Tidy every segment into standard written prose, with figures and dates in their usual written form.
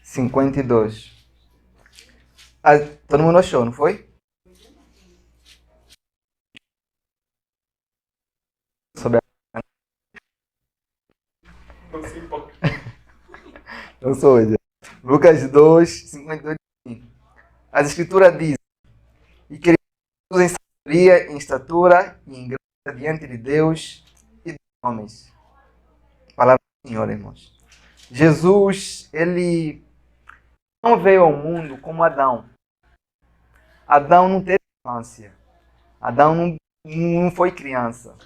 52. Todo mundo achou, não foi? Sobre a... Eu sou hoje. Lucas 2, 52. As escrituras dizem: e que ele em sabedoria, em estatura e em graça diante de Deus e dos homens. Palavra do Senhor, irmãos. Jesus, ele não veio ao mundo como Adão. Adão não teve infância. Adão não foi criança. Não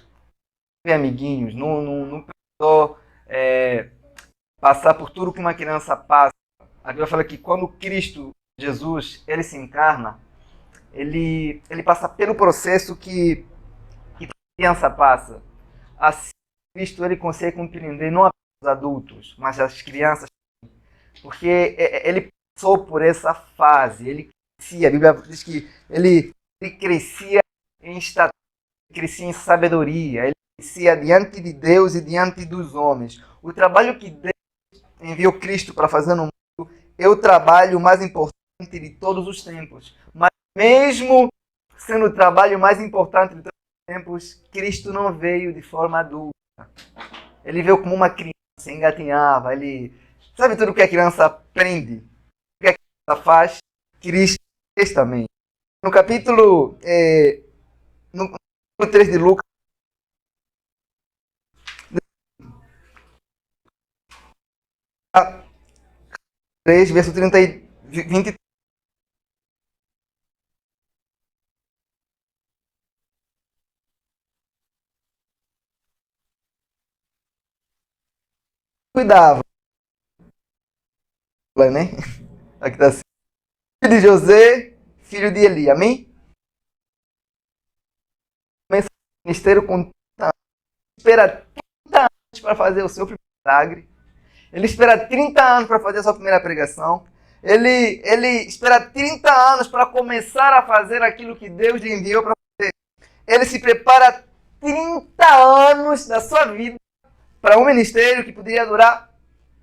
teve amiguinhos. Não precisou passar por tudo que uma criança passa. A Bíblia fala que quando Cristo, Jesus, ele se encarna, ele passa pelo processo que a criança passa. Assim, Cristo ele consegue compreender não apenas os adultos, mas as crianças. Porque ele passou por essa fase. Ele crescia. A Bíblia diz que ele crescia em estatura, crescia em sabedoria. Ele crescia diante de Deus e diante dos homens. O trabalho que Deus enviou Cristo para fazer no mundo é o trabalho mais importante de todos os tempos. Mas mesmo sendo o trabalho mais importante de todos os tempos, Cristo não veio de forma adulta. Ele veio como uma criança, engatinhava. Ele sabe tudo o que a criança aprende, o que a criança faz. Cristo fez também. No capítulo 3 de Lucas, 3, verso 30 e 20. Cuidava, né? Aqui está assim. Filho de José, filho de Eli. Amém? Começa o ministério com 30 anos. Espera 30 anos para fazer o seu primeiro milagre. Ele espera 30 anos para fazer a sua primeira pregação. Ele espera 30 anos para começar a fazer aquilo que Deus lhe enviou para fazer. Ele se prepara 30 anos da sua vida para um ministério que poderia durar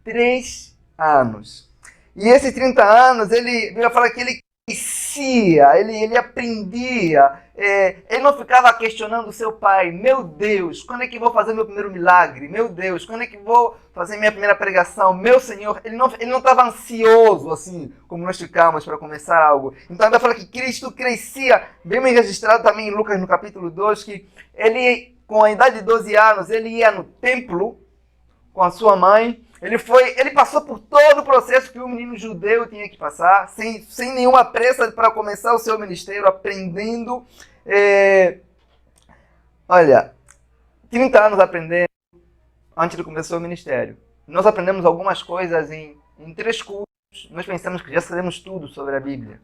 3 anos. E esses 30 anos, ele vai falar que ele crescia, ele aprendia. Ele não ficava questionando o seu pai: meu Deus, quando é que vou fazer meu primeiro milagre? Meu Deus, quando é que vou fazer minha primeira pregação? Meu Senhor, ele não estava ansioso assim, como nós ficamos para começar algo. Então ele vai falar que Cristo crescia. Bem registrado também em Lucas no capítulo 2, que ele, com a idade de 12 anos, ele ia no templo com a sua mãe. Ele passou por todo o processo que um menino judeu tinha que passar, sem nenhuma pressa para começar o seu ministério, aprendendo. Olha, 30 anos aprendendo antes de começar o ministério. Nós aprendemos algumas coisas em 3 cursos. Nós pensamos que já sabemos tudo sobre a Bíblia.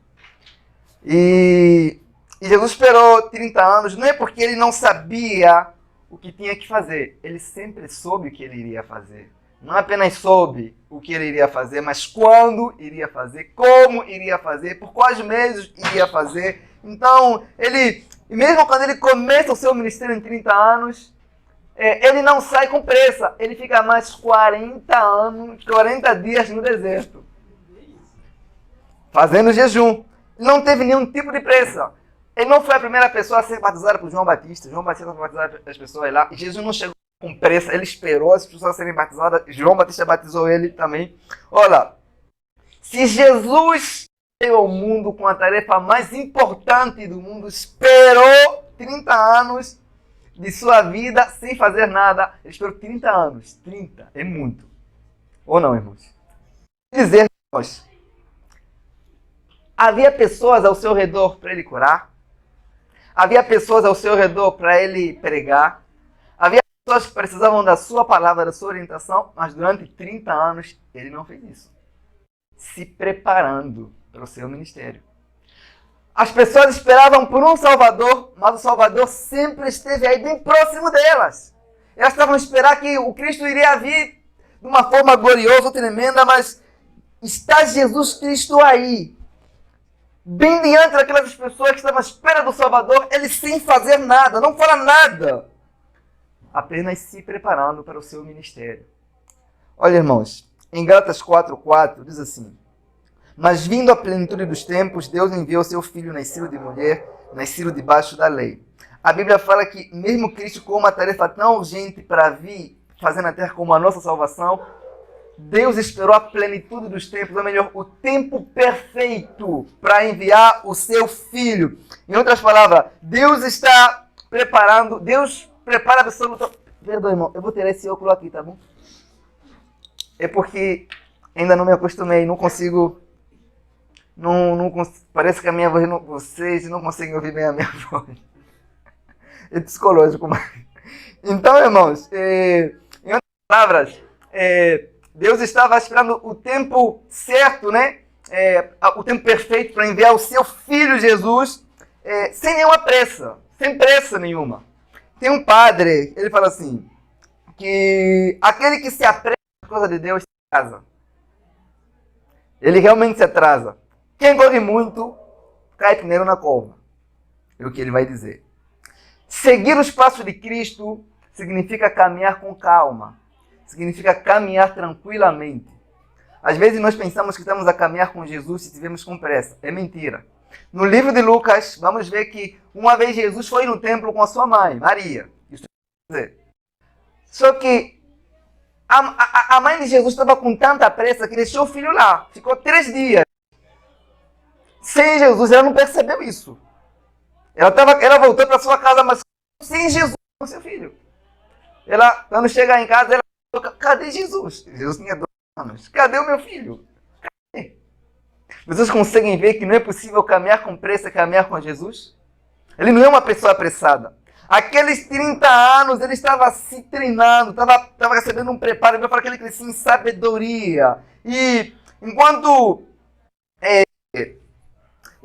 E Jesus esperou 30 anos, não é porque ele não sabia o que tinha que fazer. Ele sempre soube o que ele iria fazer. Não apenas soube o que ele iria fazer, mas quando iria fazer, como iria fazer, por quais meios iria fazer. Então, mesmo quando ele começa o seu ministério em 30 anos, ele não sai com pressa. Ele fica mais 40 dias no deserto, fazendo jejum. Ele não teve nenhum tipo de pressa. Ele não foi a primeira pessoa a ser batizada por João Batista. João Batista foi batizado as pessoas lá. E Jesus não chegou com pressa, ele esperou as pessoas serem batizadas. João Batista batizou ele também. Olha, se Jesus veio ao mundo com a tarefa mais importante do mundo, esperou 30 anos de sua vida sem fazer nada. Ele esperou 30 anos. 30 é muito. Ou não, irmãos? Dizer, irmãos, havia pessoas ao seu redor para ele curar. Havia pessoas ao seu redor para ele pregar. Havia pessoas que precisavam da sua palavra, da sua orientação, mas durante 30 anos ele não fez isso. Se preparando para o seu ministério. As pessoas esperavam por um Salvador, mas o Salvador sempre esteve aí bem próximo delas. Elas estavam a esperar que o Cristo iria vir de uma forma gloriosa, tremenda, mas está Jesus Cristo aí, bem diante daquelas pessoas que estavam à espera do Salvador, ele sem fazer nada, não fala nada, apenas se preparando para o seu ministério. Olha, irmãos, em Gálatas 4:4, diz assim: mas vindo a plenitude dos tempos, Deus enviou seu Filho, nascido de mulher, nascido debaixo da lei. A Bíblia fala que mesmo Cristo, com uma tarefa tão urgente para vir fazer na terra como a nossa salvação, Deus esperou a plenitude dos tempos, ou melhor, o tempo perfeito para enviar o seu Filho. Em outras palavras, Deus está preparando, Deus prepara absolutamente... Perdão, irmão, eu vou tirar esse óculos aqui, tá bom? É porque ainda não me acostumei, não consigo... Parece que a minha voz, vocês não conseguem ouvir bem a minha voz. É psicológico, mas... Então, irmãos, em outras palavras, Deus estava esperando o tempo certo, né? O tempo perfeito para enviar o seu Filho Jesus, sem nenhuma pressa, sem pressa nenhuma. Tem um padre, ele fala assim, que aquele que se apressa por causa de Deus se atrasa. Ele realmente se atrasa. Quem corre muito, cai primeiro na cova. É o que ele vai dizer. Seguir os passos de Cristo significa caminhar com calma. Significa caminhar tranquilamente. Às vezes nós pensamos que estamos a caminhar com Jesus se estivermos com pressa. É mentira. No livro de Lucas, vamos ver que uma vez Jesus foi no templo com a sua mãe, Maria. Isso quer dizer. Só que a mãe de Jesus estava com tanta pressa que deixou o filho lá. Ficou 3 dias. Sem Jesus, ela não percebeu isso. Ela voltou para sua casa, mas sem Jesus, com seu filho. Ela, quando chegar em casa, ela falou, cadê Jesus? Jesus tinha 2 anos. Cadê o meu filho? Cadê? Vocês conseguem ver que não é possível caminhar com pressa e caminhar com Jesus? Ele não é uma pessoa apressada. Aqueles 30 anos, ele estava se treinando, estava recebendo um preparo. Ele fala que ele crescia em sabedoria. E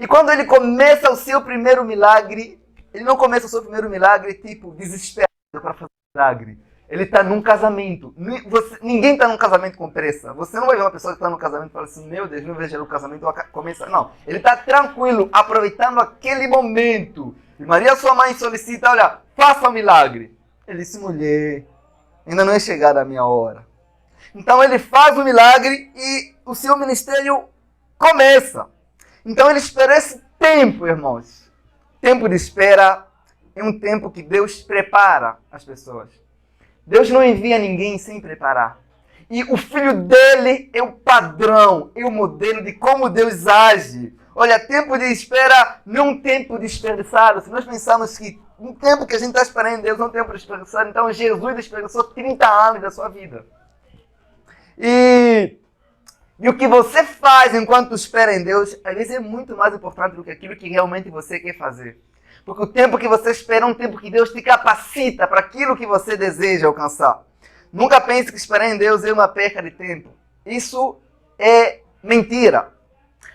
quando ele começa o seu primeiro milagre, ele não começa o seu primeiro milagre tipo desesperado para fazer milagre. Ele está num casamento. Ninguém está num casamento com pressa. Você não vai ver uma pessoa que está num casamento e fala assim, meu Deus, não vejo o casamento começar. Não, ele está tranquilo, aproveitando aquele momento. E Maria, sua mãe, solicita, olha, faça um milagre. Ele disse, mulher, ainda não é chegada a minha hora. Então ele faz o milagre e o seu ministério começa. Então ele espera esse tempo, irmãos. Tempo de espera é um tempo que Deus prepara as pessoas. Deus não envia ninguém sem preparar. E o filho dele é o padrão, é o modelo de como Deus age. Olha, tempo de espera não é um tempo desperdiçado. Se nós pensamos que um tempo que a gente está esperando em Deus é um tempo desperdiçado, então Jesus desperdiçou 30 anos da sua vida. E o que você faz enquanto espera em Deus, às vezes é muito mais importante do que aquilo que realmente você quer fazer. Porque o tempo que você espera é um tempo que Deus te capacita para aquilo que você deseja alcançar. Nunca pense que esperar em Deus é uma perca de tempo. Isso é mentira.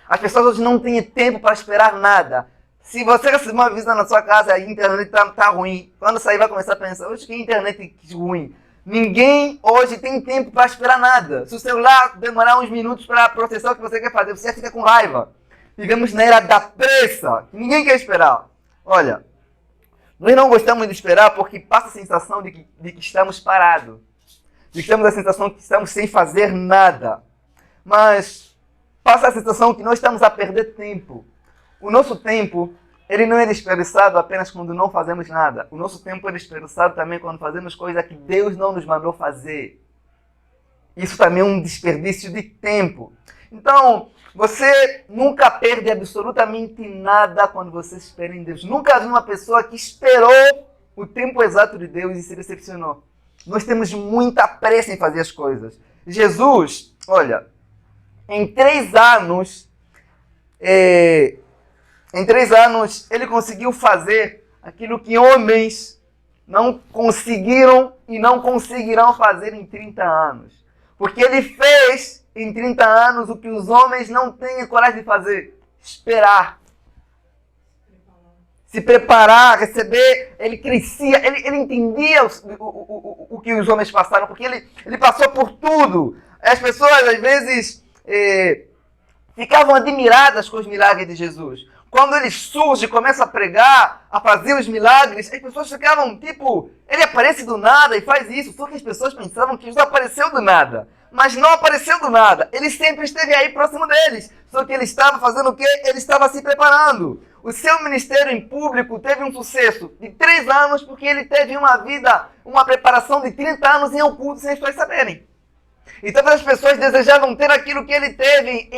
As pessoas hoje não têm tempo para esperar nada. Se você receber uma visita na sua casa e a internet está ruim, quando sair vai começar a pensar, hoje que internet ruim. Ninguém hoje tem tempo para esperar nada. Se o celular demorar uns minutos para processar o que você quer fazer, você fica com raiva. Vivemos na era da pressa. Ninguém quer esperar. Olha, nós não gostamos de esperar porque passa a sensação de que estamos parados. De que temos a sensação de que estamos sem fazer nada. Mas passa a sensação que nós estamos a perder tempo. O nosso tempo, ele não é desperdiçado apenas quando não fazemos nada. O nosso tempo é desperdiçado também quando fazemos coisas que Deus não nos mandou fazer. Isso também é um desperdício de tempo. Então, você nunca perde absolutamente nada quando você espera em Deus. Nunca vi uma pessoa que esperou o tempo exato de Deus e se decepcionou. Nós temos muita pressa em fazer as coisas. Jesus, olha, em 3 anos, ele conseguiu fazer aquilo que homens não conseguiram e não conseguirão fazer em 30 anos. Porque ele fez em 30 anos o que os homens não têm a coragem de fazer. Esperar. Se preparar, receber. Ele crescia, ele entendia o que os homens passaram, porque ele passou por tudo. As pessoas, às vezes, ficavam admiradas com os milagres de Jesus. Quando ele surge, começa a pregar, a fazer os milagres, as pessoas ficavam tipo, ele aparece do nada e faz isso. Só que as pessoas pensavam que Jesus apareceu do nada. mas não apareceu do nada. Ele sempre esteve aí próximo deles. Só que ele estava fazendo o quê? Ele estava se preparando. O seu ministério em público teve um sucesso de 3 anos porque ele teve uma vida, uma preparação de 30 anos em oculto sem as pessoas saberem. E talvez as pessoas desejavam ter aquilo que ele teve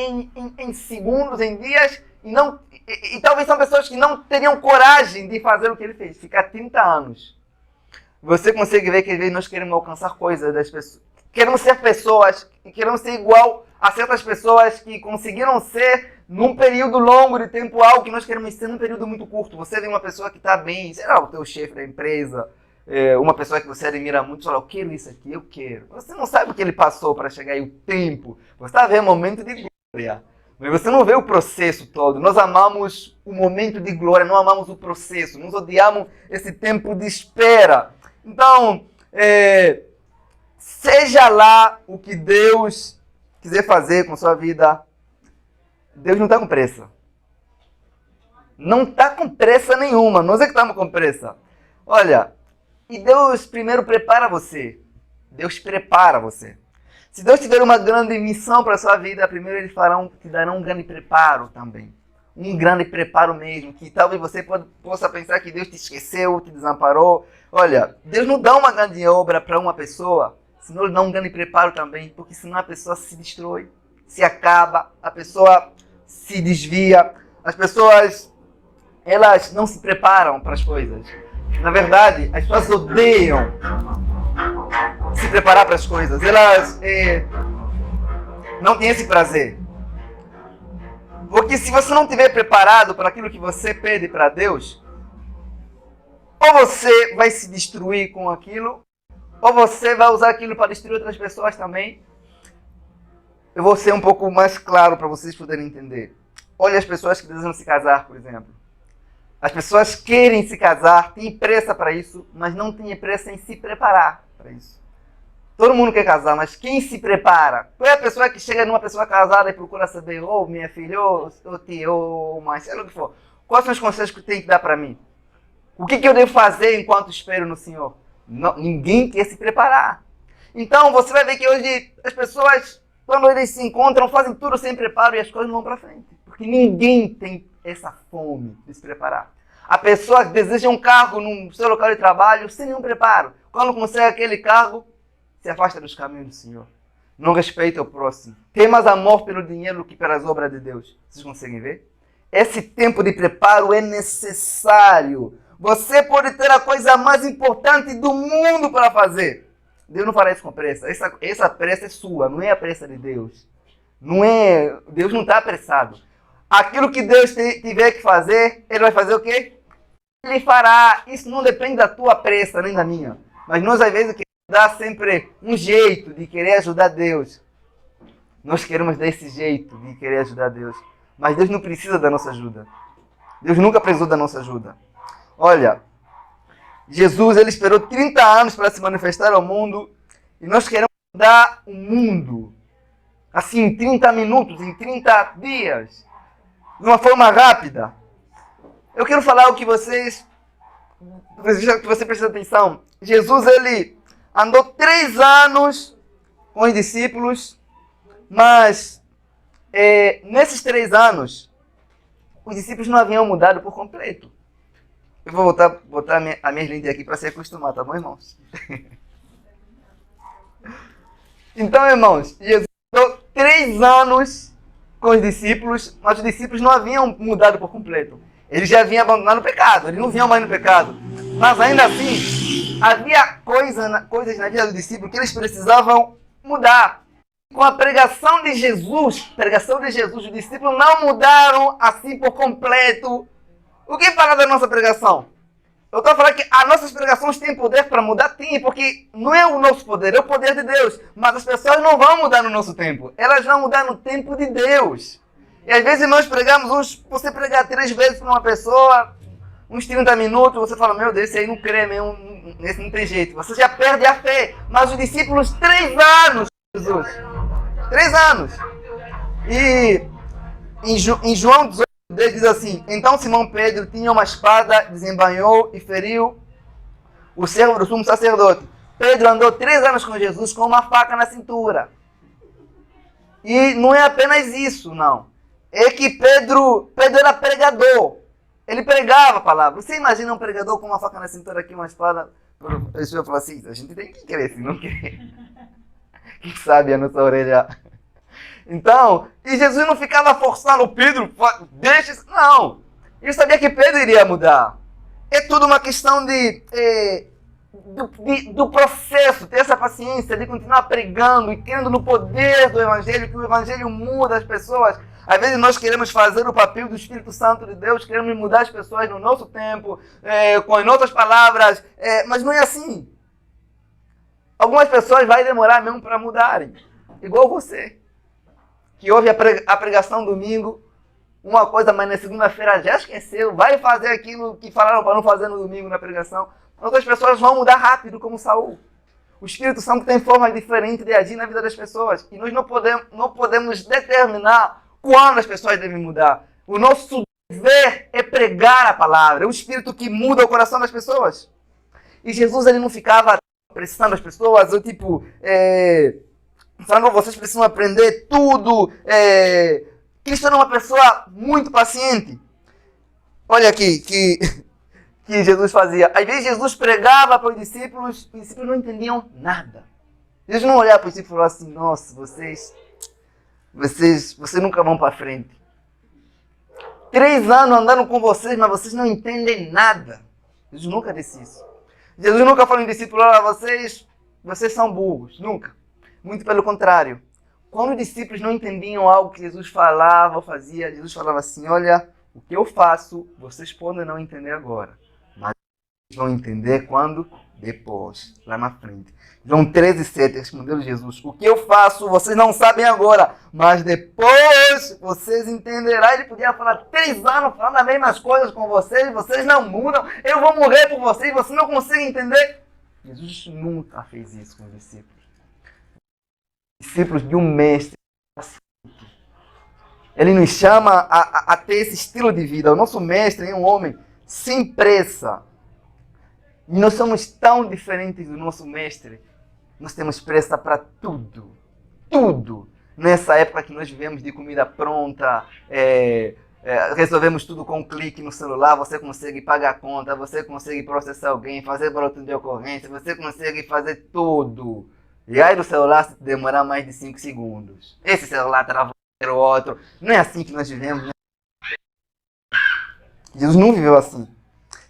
em segundos, em dias, e talvez são pessoas que não teriam coragem de fazer o que ele fez, ficar 30 anos. Você consegue ver que às vezes nós queremos alcançar coisas das pessoas. Queremos ser pessoas, e queremos ser igual a certas pessoas que conseguiram ser num período longo de tempo algo que nós queremos ser num período muito curto. Você vê uma pessoa que está bem, sei lá, o teu chefe da empresa, uma pessoa que você admira muito, fala, eu quero isso aqui, eu quero. Você não sabe o que ele passou para chegar aí, o tempo. Você está vendo o momento de glória, mas você não vê o processo todo. Nós amamos o momento de glória, não amamos o processo. Nós odiamos esse tempo de espera. Então, seja lá o que Deus quiser fazer com sua vida, Deus não está com pressa. Não está com pressa nenhuma. Nós é que estamos com pressa. Olha, e Deus primeiro prepara você. Deus prepara você. Se Deus tiver uma grande missão para a sua vida, primeiro Ele te dará um grande preparo também. Um grande preparo mesmo, que talvez você possa pensar que Deus te esqueceu, te desamparou. Olha, Deus não dá uma grande obra para uma pessoa, senão Ele dá um grande preparo também, porque senão a pessoa se destrói, se acaba, a pessoa se desvia, as pessoas, elas não se preparam para as coisas. Na verdade, as pessoas odeiam se preparar para as coisas. Elas não têm esse prazer. Porque se você não estiver preparado para aquilo que você pede para Deus, ou você vai se destruir com aquilo, ou você vai usar aquilo para destruir outras pessoas também. Eu vou ser um pouco mais claro para vocês poderem entender. Olha as pessoas que desejam se casar, por exemplo. As pessoas querem se casar, têm pressa para isso, mas não têm pressa em se preparar para isso. Todo mundo quer casar, mas quem se prepara? Qual é a pessoa que chega numa pessoa casada e procura saber, minha filha, tio, mãe, sei lá o que for. Quais são os conselhos que tem que dar para mim? O que eu devo fazer enquanto espero no Senhor? Não, ninguém quer se preparar. Então você vai ver que hoje as pessoas, quando eles se encontram, fazem tudo sem preparo e as coisas não vão para frente. Porque ninguém tem essa fome de se preparar. A pessoa deseja um cargo no seu local de trabalho sem nenhum preparo. Quando consegue aquele cargo, se afasta dos caminhos do Senhor. Não respeita o próximo. Tem mais amor pelo dinheiro do que pelas obras de Deus. Vocês conseguem ver? Esse tempo de preparo é necessário. Você pode ter a coisa mais importante do mundo para fazer. Deus não fará isso com pressa. Essa pressa é sua, não é a pressa de Deus. Deus não está apressado. Aquilo que Deus tiver que fazer, Ele vai fazer o quê? Ele fará. Isso não depende da tua pressa, nem da minha. Mas nós, às vezes, queremos dar sempre um jeito de querer ajudar Deus. Nós queremos dar esse jeito de querer ajudar Deus. Mas Deus não precisa da nossa ajuda. Deus nunca precisou da nossa ajuda. Olha, Jesus, Ele esperou 30 anos para se manifestar ao mundo. E nós queremos mudar o mundo. Assim, em 30 minutos, em 30 dias. De uma forma rápida. Eu quero falar o que você precisa atenção. Jesus, Ele andou 3 anos com os discípulos, mas nesses 3 anos, os discípulos não haviam mudado por completo. Eu vou botar a minha lente aqui para se acostumar, tá bom, irmãos? Então, irmãos, Jesus andou 3 anos com os discípulos, mas os discípulos não haviam mudado por completo. Eles já haviam abandonado o pecado, eles não vinham mais no pecado. Mas ainda assim, havia coisas na vida dos discípulos que eles precisavam mudar. Com a pregação de Jesus, os discípulos não mudaram assim por completo. O que fala da nossa pregação? Eu estou falando que as nossas pregações têm poder para mudar? Tem, porque não é o nosso poder, é o poder de Deus. Mas as pessoas não vão mudar no nosso tempo. Elas vão mudar no tempo de Deus. E às vezes nós pregamos, você pregar 3 vezes para uma pessoa, uns 30 minutos, você fala, meu Deus, esse aí não crê mesmo, esse não tem jeito. Você já perde a fé. Mas os discípulos, 3 anos, Jesus. 3 anos. E em João 18, Deus diz assim, então Simão Pedro tinha uma espada, desembainhou e feriu o servo do sumo sacerdote. Pedro andou 3 anos com Jesus com uma faca na cintura. E não é apenas isso, não. É que Pedro era pregador. Ele pregava a palavra. Você imagina um pregador com uma faca na cintura aqui, uma espada? A pessoa fala assim, a gente tem que querer, se não querer. Quem sabe a nossa orelha. Então, e Jesus não ficava forçando Pedro, deixa isso. Não. Ele sabia que Pedro iria mudar. É tudo uma questão do processo, ter essa paciência de continuar pregando e crendo no poder do Evangelho, que o Evangelho muda as pessoas. Às vezes nós queremos fazer o papel do Espírito Santo de Deus, queremos mudar as pessoas no nosso tempo, com as nossas palavras, mas não é assim. Algumas pessoas vai demorar mesmo para mudarem, igual você, que ouve a pregação domingo, uma coisa, mas na segunda-feira já esqueceu, vai fazer aquilo que falaram para não fazer no domingo na pregação. Outras pessoas vão mudar rápido, como Saul. O Espírito Santo tem formas diferentes de agir na vida das pessoas. E nós não podemos determinar quando as pessoas devem mudar. O nosso dever é pregar a palavra. É o Espírito que muda o coração das pessoas. E Jesus ele não ficava pressionando as pessoas, ou tipo, falando, vocês precisam aprender tudo. Cristo era uma pessoa muito paciente. Olha aqui, que Jesus fazia. Às vezes Jesus pregava para os discípulos não entendiam nada. Jesus não olhava para os discípulos e falava assim, nossa, vocês nunca vão para frente. 3 anos andando com vocês, mas vocês não entendem nada. Jesus nunca disse isso. Jesus nunca falou em discípulos, vocês são burros. Nunca. Muito pelo contrário. Quando os discípulos não entendiam algo que Jesus falava ou fazia, Jesus falava assim, olha, o que eu faço, vocês podem não entender agora. Mas vão entender quando? Depois, lá na frente. João 13,7, respondeu Jesus. O que eu faço, vocês não sabem agora, mas depois vocês entenderão. Ele podia falar 3 anos falando as mesmas coisas com vocês não mudam, eu vou morrer por vocês não conseguem entender. Jesus nunca fez isso com os discípulos. Discípulos de um mestre. Ele nos chama a ter esse estilo de vida. O nosso mestre é um homem sem pressa. E nós somos tão diferentes do nosso mestre. Nós temos pressa para tudo. Tudo. Nessa época que nós vivemos de comida pronta, resolvemos tudo com um clique no celular, você consegue pagar a conta, você consegue processar alguém, fazer boletim de ocorrência, você consegue fazer tudo. E aí do celular se demorar mais de 5 segundos. Esse celular travou o outro. Não é assim que nós vivemos, né? Jesus não viveu assim.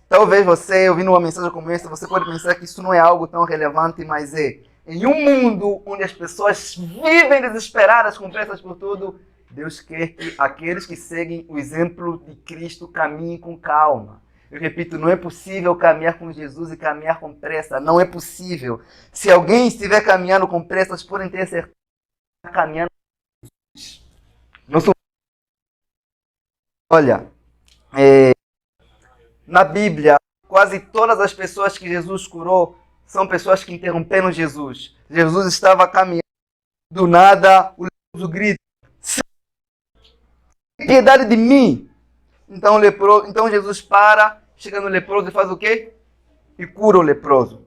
Talvez você, ouvindo uma mensagem como essa, você pode pensar que isso não é algo tão relevante, mas é. Em um mundo onde as pessoas vivem desesperadas, com pressas por tudo, Deus quer que aqueles que seguem o exemplo de Cristo caminhem com calma. Eu repito, não é possível caminhar com Jesus e caminhar com pressa. Não é possível. Se alguém estiver caminhando com pressa, vocês podem ter certeza que está caminhando com Jesus. Olha, na Bíblia, quase todas as pessoas que Jesus curou são pessoas que interromperam Jesus. Jesus estava caminhando, do nada o leproso grita, piedade de mim. Então Jesus para, chega no leproso e faz o quê? E cura o leproso.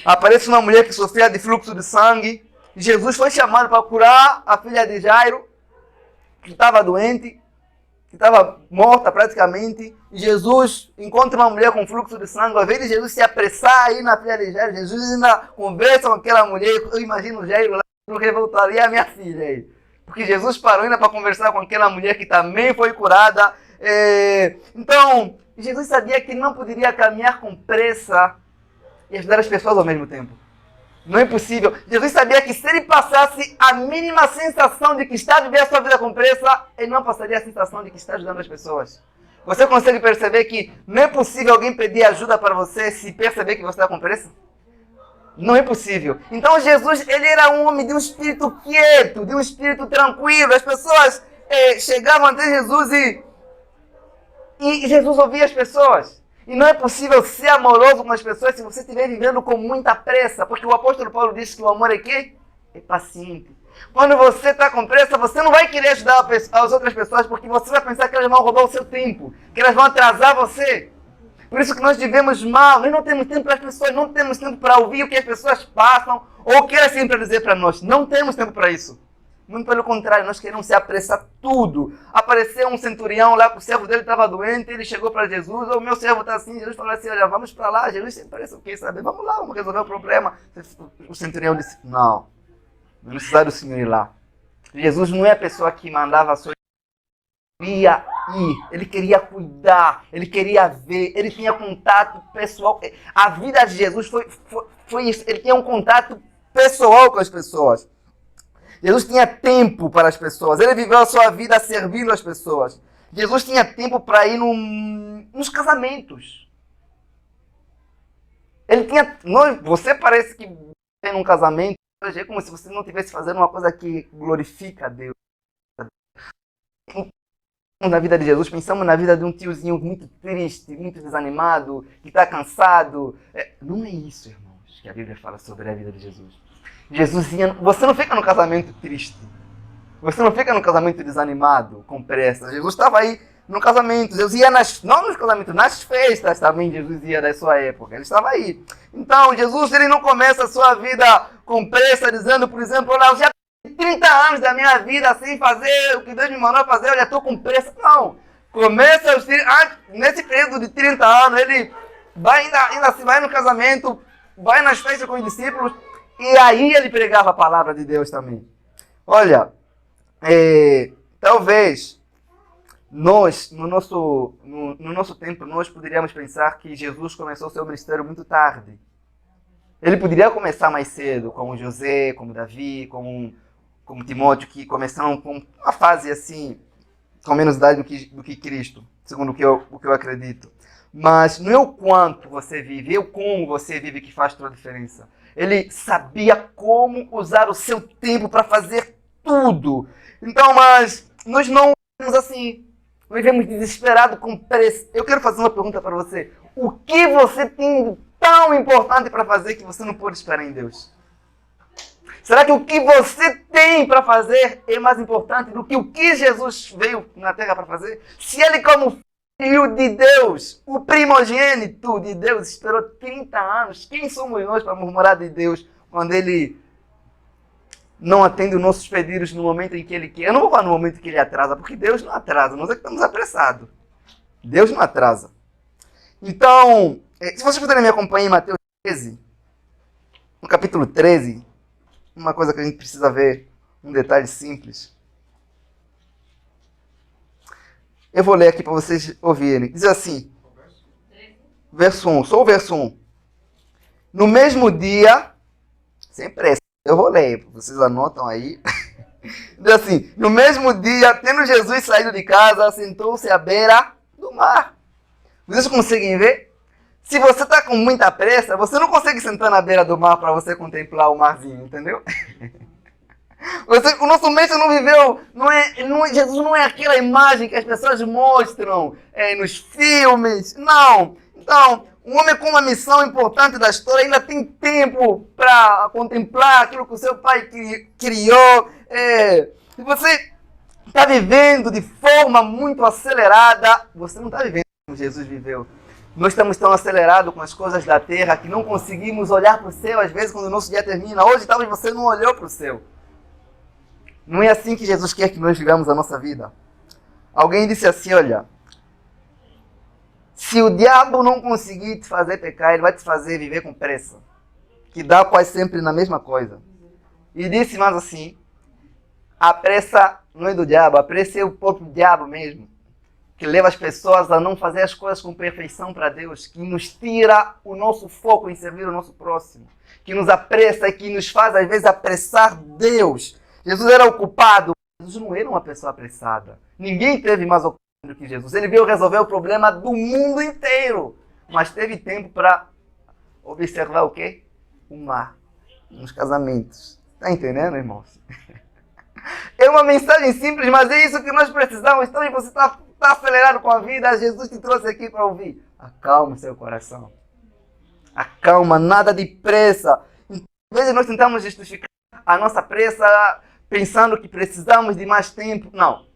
Aparece uma mulher que sofria de fluxo de sangue. Jesus foi chamado para curar a filha de Jairo, que estava doente, que estava morta praticamente. Jesus encontra uma mulher com fluxo de sangue. Ao invés de Jesus se apressar aí na filha de Jairo, Jesus ainda conversa com aquela mulher. Eu imagino o Jairo lá, eu revoltaria a minha filha aí. Porque Jesus parou ainda para conversar com aquela mulher que também foi curada. Então, Jesus sabia que não poderia caminhar com pressa e ajudar as pessoas ao mesmo tempo. Não é possível. Jesus sabia que se ele passasse a mínima sensação de que está vivendo a sua vida com pressa, ele não passaria a sensação de que está ajudando as pessoas. Você consegue perceber que não é possível alguém pedir ajuda para você se perceber que você está com pressa? Não é possível. Então Jesus, ele era um homem de um espírito quieto, de um espírito tranquilo. As pessoas chegavam até Jesus e Jesus ouvia as pessoas. E não é possível ser amoroso com as pessoas se você estiver vivendo com muita pressa. Porque o apóstolo Paulo diz que o amor é quê? É paciente. Quando você está com pressa, você não vai querer ajudar as outras pessoas porque você vai pensar que elas vão roubar o seu tempo, que elas vão atrasar você. Por isso que nós vivemos mal. Nós não temos tempo para as pessoas, não temos tempo para ouvir o que as pessoas passam ou o que elas têm para dizer para nós. Não temos tempo para isso. Muito pelo contrário, nós queremos se apressar tudo. Apareceu um centurião lá, o servo dele estava doente, ele chegou para Jesus, o meu servo está assim, Jesus falou assim, olha, vamos para lá. Jesus sempre parece o quê, sabe? Vamos lá, vamos resolver o problema. O centurião disse, não é necessário o senhor ir lá. Jesus não é a pessoa que mandava a sua... queria ir, ele queria cuidar, ele queria ver, ele tinha contato pessoal. A vida de Jesus foi isso, ele tinha um contato pessoal com as pessoas. Jesus tinha tempo para as pessoas, ele viveu a sua vida servindo as pessoas. Jesus tinha tempo para ir nos casamentos. Ele tinha... Você parece que tem um casamento, é como se você não estivesse fazendo uma coisa que glorifica a Deus. Na vida de Jesus, pensamos na vida de um tiozinho muito triste, muito desanimado, que está cansado. Não é isso, irmãos, que a Bíblia fala sobre a vida de Jesus. Jesus ia... Você não fica no casamento triste. Você não fica no casamento desanimado, com pressa. Jesus estava aí no casamento. Jesus ia não nos casamentos, nas festas também Jesus ia da sua época. Ele estava aí. Então, Jesus ele não começa a sua vida com pressa, dizendo, por exemplo, olha, eu já 30 anos da minha vida sem fazer o que Deus me mandou fazer, eu já estou com pressa. Não. Começa nesse período de 30 anos, ele vai vai no casamento, vai nas festas com os discípulos, e aí ele pregava a palavra de Deus também. Olha, talvez nós, no nosso tempo, nós poderíamos pensar que Jesus começou seu ministério muito tarde. Ele poderia começar mais cedo, como José, como Davi, como Timóteo, que começaram com uma fase assim, com menos idade do que Cristo, segundo o que eu acredito. Mas não é o quanto você vive, é o como você vive que faz toda a diferença. Ele sabia como usar o seu tempo para fazer tudo. Então, mas nós não vivemos assim. Nós vivemos desesperados com pressa. Eu quero fazer uma pergunta para você. O que você tem tão importante para fazer que você não pode esperar em Deus? Será que o que você tem para fazer é mais importante do que o que Jesus veio na Terra para fazer? Se ele, como Filho de Deus, o primogênito de Deus, esperou 30 anos, quem somos nós para murmurar de Deus quando ele não atende os nossos pedidos no momento em que ele quer? Eu não vou falar no momento que ele atrasa, porque Deus não atrasa, nós é que estamos apressados. Deus não atrasa. Então, se vocês puderem me acompanhar em Mateus 13, no capítulo 13, uma coisa que a gente precisa ver, um detalhe simples. Eu vou ler aqui para vocês ouvirem. Diz assim, verso 1, só o verso 1. No mesmo dia, sem pressa, eu vou ler, vocês anotam aí. Diz assim, no mesmo dia, tendo Jesus saído de casa, sentou-se à beira do mar. Vocês conseguem ver? Se você está com muita pressa, você não consegue sentar na beira do mar para você contemplar o marzinho, entendeu? O nosso mestre não viveu, Jesus não é aquela imagem que as pessoas mostram nos filmes, não. Então, um homem com uma missão importante da história ainda tem tempo para contemplar aquilo que o seu pai criou. Se você está vivendo de forma muito acelerada, você não está vivendo como Jesus viveu. Nós estamos tão acelerados com as coisas da terra que não conseguimos olhar para o céu, às vezes, quando o nosso dia termina. Hoje, talvez você não olhou para o céu. Não é assim que Jesus quer que nós vivamos a nossa vida. Alguém disse assim, olha, se o diabo não conseguir te fazer pecar, ele vai te fazer viver com pressa, que dá quase sempre na mesma coisa. E disse mais assim, a pressa não é do diabo, a pressa é o próprio diabo mesmo, que leva as pessoas a não fazer as coisas com perfeição para Deus, que nos tira o nosso foco em servir o nosso próximo, que nos apressa e que nos faz, às vezes, apressar Deus. Jesus era ocupado. Jesus não era uma pessoa apressada. Ninguém teve mais ocupado do que Jesus. Ele veio resolver o problema do mundo inteiro, mas teve tempo para observar o quê? O mar, nos casamentos. Está entendendo, irmãos? É uma mensagem simples, mas é isso que nós precisamos. Então, você está acelerado com a vida, Jesus te trouxe aqui para ouvir. Acalma seu coração. Acalma, nada de pressa. Às vezes nós tentamos justificar a nossa pressa pensando que precisamos de mais tempo. Não.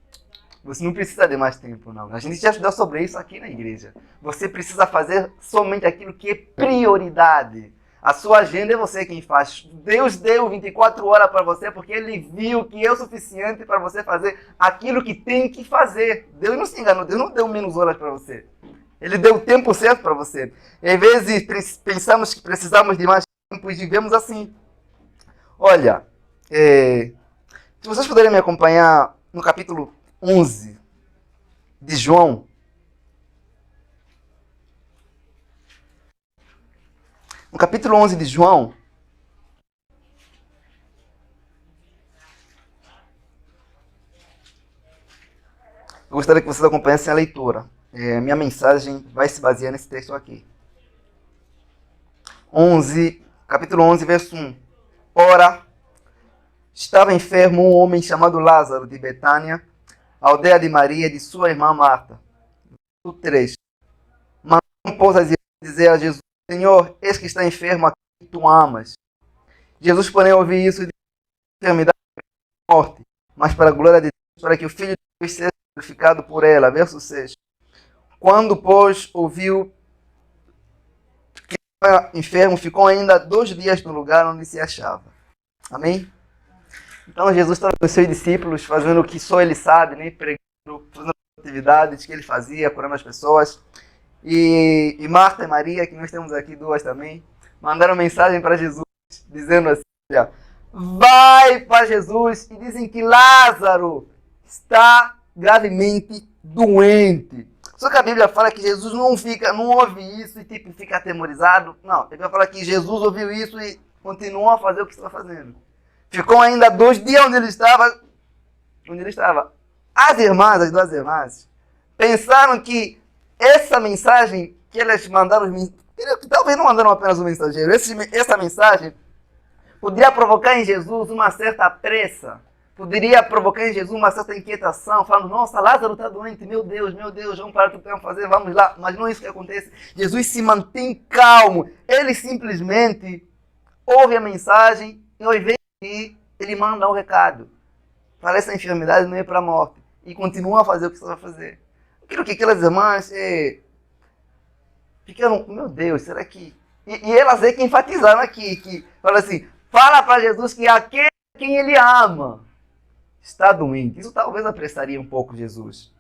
Você não precisa de mais tempo, não. A gente já estudou sobre isso aqui na igreja. Você precisa fazer somente aquilo que é prioridade. A sua agenda é você quem faz. Deus deu 24 horas para você porque Ele viu que é o suficiente para você fazer aquilo que tem que fazer. Deus não se enganou, Deus não deu menos horas para você. Ele deu o tempo certo para você. E às vezes pensamos que precisamos de mais tempo e vivemos assim. Olha, se vocês puderem me acompanhar no capítulo 11 de João. No capítulo 11 de João, eu gostaria que vocês acompanhassem a leitura. Minha mensagem vai se basear nesse texto aqui. Capítulo 11, verso 1. Ora, estava enfermo um homem chamado Lázaro, de Betânia, aldeia de Maria e de sua irmã Marta. Verso 3. Mandou, pois, as irmãs dizer a Jesus: Senhor, eis que está enfermo aquele que tu amas. Jesus, porém, ouviu isso e disse: enfermidade e morte, mas para a glória de Deus, para que o Filho de Deus seja glorificado por ela. Verso 6. Quando, pois, ouviu que estava enfermo, ficou ainda 2 dias no lugar onde se achava. Amém? Então, Jesus estava com os seus discípulos, fazendo o que só ele sabe, né? Pregando, fazendo atividades que ele fazia, curando as pessoas. E Marta e Maria, que nós temos aqui duas também, mandaram mensagem para Jesus, dizendo assim: olha, vai para Jesus e dizem que Lázaro está gravemente doente. Só que a Bíblia fala que Jesus não ouve isso e fica atemorizado. Não, a Bíblia fala que Jesus ouviu isso e continuou a fazer o que estava fazendo. Ficou ainda 2 dias onde ele estava. As 2 irmãs, pensaram que essa mensagem que elas mandaram, talvez não mandaram apenas um mensageiro, essa mensagem poderia provocar em Jesus uma certa pressa, poderia provocar em Jesus uma certa inquietação, falando: nossa, Lázaro está doente, meu Deus, vamos parar o que vamos fazer, vamos lá. Mas não é isso que acontece. Jesus se mantém calmo, ele simplesmente ouve a mensagem e ao invés de ele manda um recado. Fala: essa enfermidade não é para a morte, e continua a fazer o que você vai fazer. Aquilo que aquelas irmãs ficaram: meu Deus, será que... E elas que enfatizaram aqui, que fala assim: fala para Jesus que aquele a quem ele ama está doente. Isso talvez apressaria um pouco Jesus.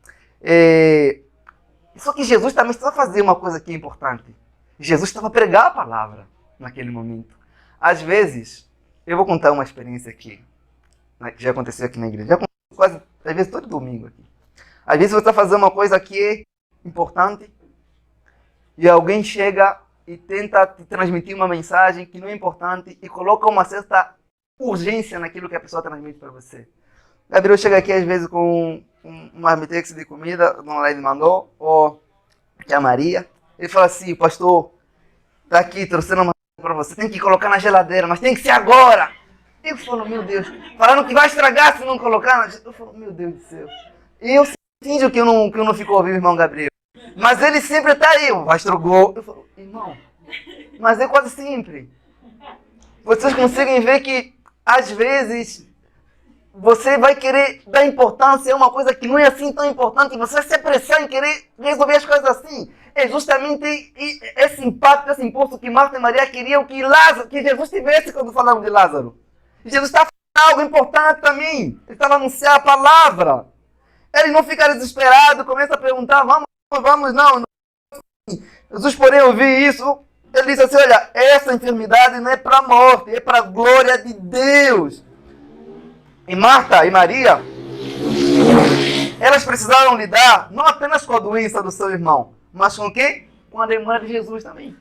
Só que Jesus também estava fazendo uma coisa que é importante. Jesus estava a pregar a palavra naquele momento. Às vezes, eu vou contar uma experiência aqui, que já aconteceu aqui na igreja. Já aconteceu quase, às vezes, todo domingo aqui. Às vezes você está fazendo uma coisa que é importante e alguém chega e tenta te transmitir uma mensagem que não é importante e coloca uma certa urgência naquilo que a pessoa transmite para você. Gabriel chega aqui às vezes com um marmitex de comida, a dona Laide mandou, ou que é a Maria. Ele fala assim: pastor, está aqui, trouxendo uma para você, tem que colocar na geladeira, mas tem que ser agora. Eu falo: meu Deus, falando que vai estragar se não colocar na geladeira. Eu falo: meu Deus do céu. E eu finjo que eu não fico ouvindo o irmão Gabriel. Mas ele sempre está aí. Vai estragou. Eu falo: irmão, mas é quase sempre. Vocês conseguem ver que, às vezes, você vai querer dar importância a uma coisa que não é assim tão importante e você vai se apressar em querer resolver as coisas assim. É justamente esse impacto, esse impulso que Marta e Maria queriam que Jesus tivesse quando falaram de Lázaro. E Jesus estava falando algo importante também. Ele estava anunciando a palavra. Eles não ficaram desesperados, começam a perguntar: vamos, não. Jesus, porém, ouviu isso. Ele disse assim: olha, essa enfermidade não é para a morte, é para a glória de Deus. E Marta e Maria, elas precisaram lidar não apenas com a doença do seu irmão, mas com quem? Com a demanda de Jesus também.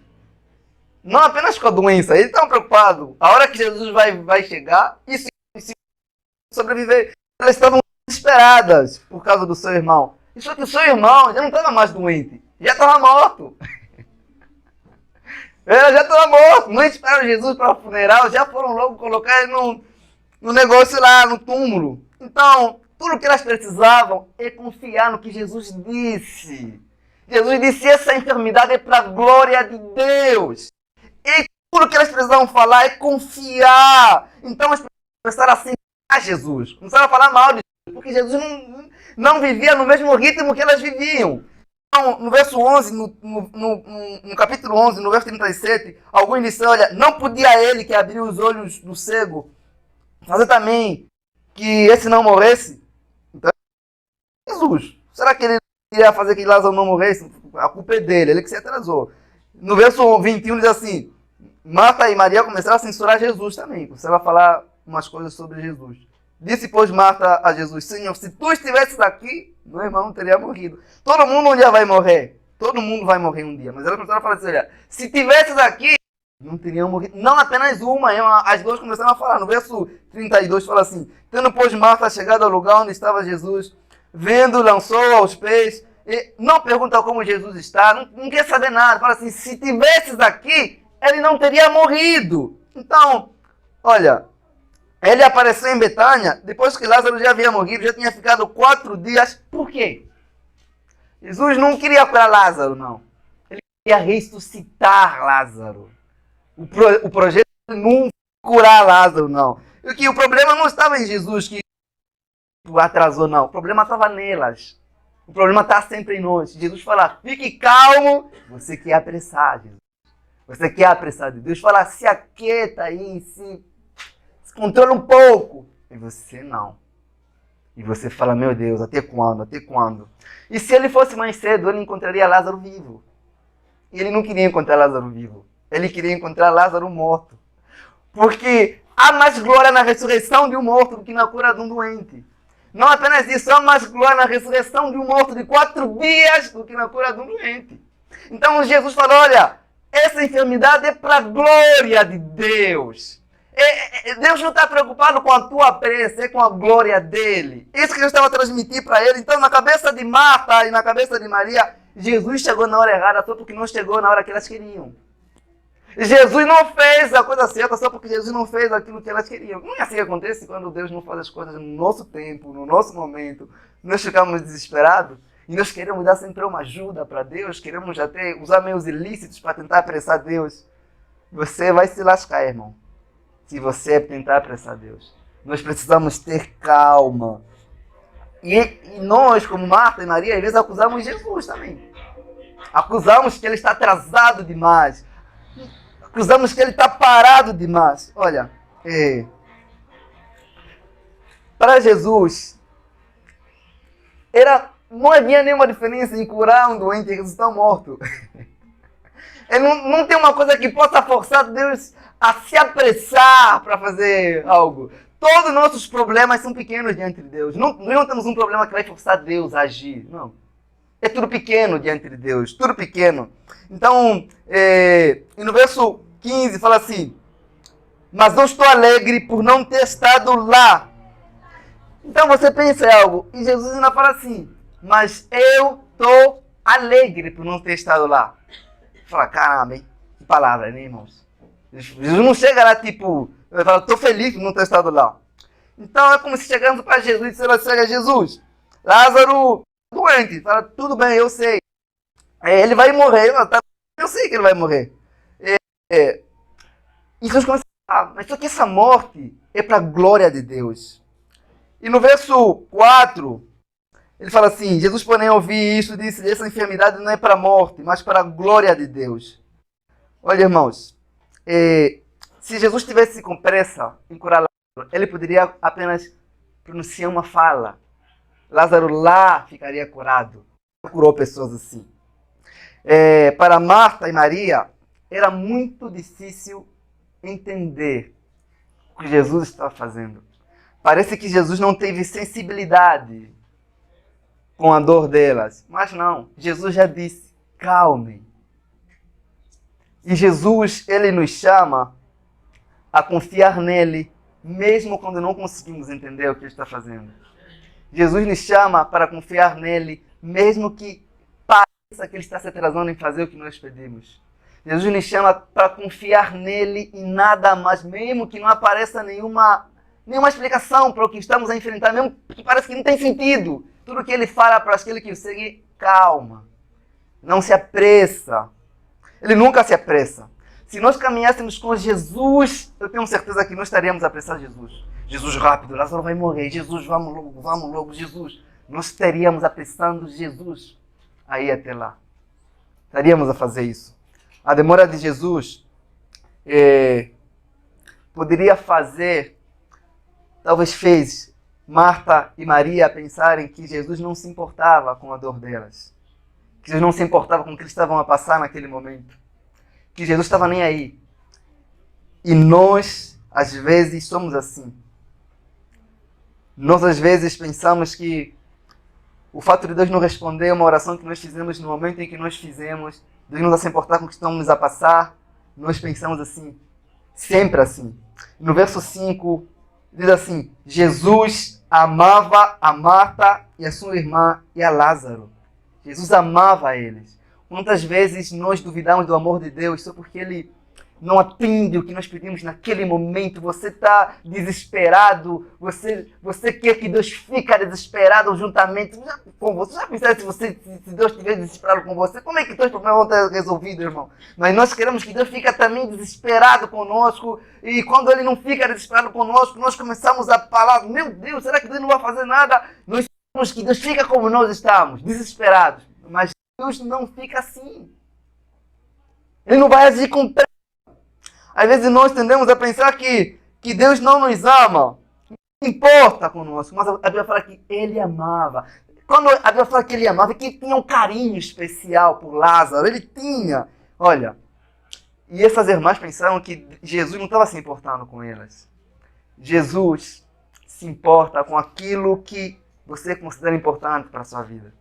Não apenas com a doença, eles estão preocupados. A hora que Jesus vai chegar, e se sobreviver, elas estavam desesperadas por causa do seu irmão. E só que o seu irmão já não estava mais doente, já estava morto. Ele já estava morto, não esperaram Jesus para o funeral, já foram logo colocar ele no negócio lá, no túmulo. Então, tudo que elas precisavam é confiar no que Jesus disse. Jesus disse: essa enfermidade é para a glória de Deus. E tudo que elas precisavam falar é confiar. Então, elas começaram a sentir Jesus. Começaram a falar mal de Jesus, porque Jesus não vivia no mesmo ritmo que elas viviam. Então, no verso 11, no capítulo 11, no verso 37, alguns disseram, olha, não podia ele que abriu os olhos do cego fazer também que esse não morresse? Então, Jesus, será que ele iria fazer que Lázaro não morresse? A culpa é dele, ele que se atrasou. No verso 21 diz assim, Marta e Maria começaram a censurar Jesus também, começaram a falar umas coisas sobre Jesus. Disse, pois, Marta a Jesus, Senhor, se tu estivesses aqui, meu irmão não teria morrido. Todo mundo um dia vai morrer. Todo mundo vai morrer um dia. Mas ela começou a falar assim, olha, se tivesses aqui, não teriam morrido. Não apenas uma, as duas começaram a falar. No verso 32 fala assim, tendo, pois, Marta chegado ao lugar onde estava Jesus, vendo, lançou aos pés, e não pergunta como Jesus está, não quer saber nada. Fala assim, se tivesses aqui, ele não teria morrido. Então, olha, ele apareceu em Betânia, depois que Lázaro já havia morrido, já tinha ficado 4 dias. Por quê? Jesus não queria curar Lázaro, não. Ele queria ressuscitar Lázaro. O projeto não curar Lázaro, não. E que o problema não estava em Jesus que atrasou, não. O problema estava nelas. O problema está sempre em nós. Jesus fala, fique calmo. Você quer apressar, Jesus. Você quer apressar. Deus fala, se aquieta aí, se controla um pouco. E você não. E você fala, meu Deus, até quando? Até quando? E se ele fosse mais cedo, ele encontraria Lázaro vivo. E ele não queria encontrar Lázaro vivo. Ele queria encontrar Lázaro morto. Porque há mais glória na ressurreição de um morto do que na cura de um doente. Não apenas isso, há mais glória na ressurreição de um morto de 4 dias do que na cura de um doente. Então Jesus falou, olha, essa enfermidade é para a glória de Deus. Deus não está preocupado com a tua pressa, é com a glória dele. Isso que eu estava a transmitir para ele. Então, na cabeça de Marta e na cabeça de Maria, Jesus chegou na hora errada só porque não chegou na hora que elas queriam. Jesus não fez a coisa certa só porque Jesus não fez aquilo que elas queriam. Não é assim que acontece quando Deus não faz as coisas no nosso tempo, no nosso momento. Nós ficamos desesperados e nós queremos dar sempre uma ajuda para Deus, queremos até usar meios ilícitos para tentar apressar Deus. Você vai se lascar, irmão. Se você tentar apressar Deus. Nós precisamos ter calma. E nós, como Marta e Maria, às vezes acusamos Jesus também. Acusamos que ele está atrasado demais. Acusamos que ele está parado demais. Olha, para Jesus, não havia nenhuma diferença em curar um doente e ressuscitar um morto. Ele não tem uma coisa que possa forçar Deus a se apressar para fazer algo. Todos os nossos problemas são pequenos diante de Deus. Nós não temos um problema que vai forçar Deus a agir. Não. É tudo pequeno diante de Deus. Tudo pequeno. Então, e no verso 15 fala assim, mas não estou alegre por não ter estado lá. Então você pensa em algo. E Jesus ainda fala assim, mas eu estou alegre por não ter estado lá. Fala, caramba, hein? Que palavra, né, irmãos? Jesus não chega lá, tipo, ele fala, estou feliz por não ter estado lá. Então é como se chegando para Jesus e dissesse assim, Jesus, Lázaro doente. Fala, tudo bem, eu sei. Ele vai morrer. Eu sei que ele vai morrer. E Jesus começa a falar, mas só que essa morte é para a glória de Deus. E no verso 4, ele fala assim, Jesus, porém, ouviu isso e disse, essa enfermidade não é para a morte, mas para a glória de Deus. Olha, irmãos, se Jesus tivesse com pressa em curar Lázaro, ele poderia apenas pronunciar uma fala. Lázaro lá ficaria curado. Ele curou pessoas assim. Para Marta e Maria, era muito difícil entender o que Jesus estava fazendo. Parece que Jesus não teve sensibilidade com a dor delas. Mas não, Jesus já disse, calmem. E Jesus, ele nos chama a confiar nele, mesmo quando não conseguimos entender o que ele está fazendo. Jesus nos chama para confiar nele, mesmo que pareça que ele está se atrasando em fazer o que nós pedimos. Jesus nos chama para confiar nele e nada mais, mesmo que não apareça nenhuma explicação para o que estamos a enfrentar, mesmo que parece que não tem sentido. Tudo que ele fala para aquele que o segue, calma. Não se apressa. Ele nunca se apressa. Se nós caminhássemos com Jesus, eu tenho certeza que nós estaríamos a apressar Jesus. Jesus rápido, Lázaro vai morrer. Jesus, vamos logo, Jesus. Nós estaríamos apressando Jesus. a ir até lá. Estaríamos a fazer isso. A demora de Jesus poderia fazer, talvez fez, Marta e Maria pensarem que Jesus não se importava com a dor delas. Que Jesus não se importava com o que eles estavam a passar naquele momento. Que Jesus estava nem aí. E nós, às vezes, somos assim. Nós, às vezes, pensamos que o fato de Deus não responder uma oração que nós fizemos no momento em que nós fizemos, Deus não vai se importar com o que estamos a passar, nós pensamos assim, sempre assim. No verso 5, diz assim, Jesus amava a Marta e a sua irmã e a Lázaro. Jesus amava eles. Quantas vezes nós duvidamos do amor de Deus só porque Ele não atende o que nós pedimos naquele momento? Você está desesperado, você quer que Deus fique desesperado juntamente com você. Já pensaram se Deus estiver desesperado com você? Como é que teus problemas vão estar resolvidos, irmão? Mas nós queremos que Deus fique também desesperado conosco, e quando Ele não fica desesperado conosco, nós começamos a falar, meu Deus, será que Deus não vai fazer nada? Nós queremos que Deus fique como nós estamos, desesperados. Mas Deus não fica assim. Ele não vai agir com pressa. Às vezes nós tendemos a pensar que Deus não nos ama, não importa conosco, mas a Bíblia fala que Ele amava. Quando a Bíblia fala que Ele amava, é que tinha um carinho especial por Lázaro, Ele tinha. Olha, e essas irmãs pensaram que Jesus não estava se importando com elas. Jesus se importa com aquilo que você considera importante para a sua vida.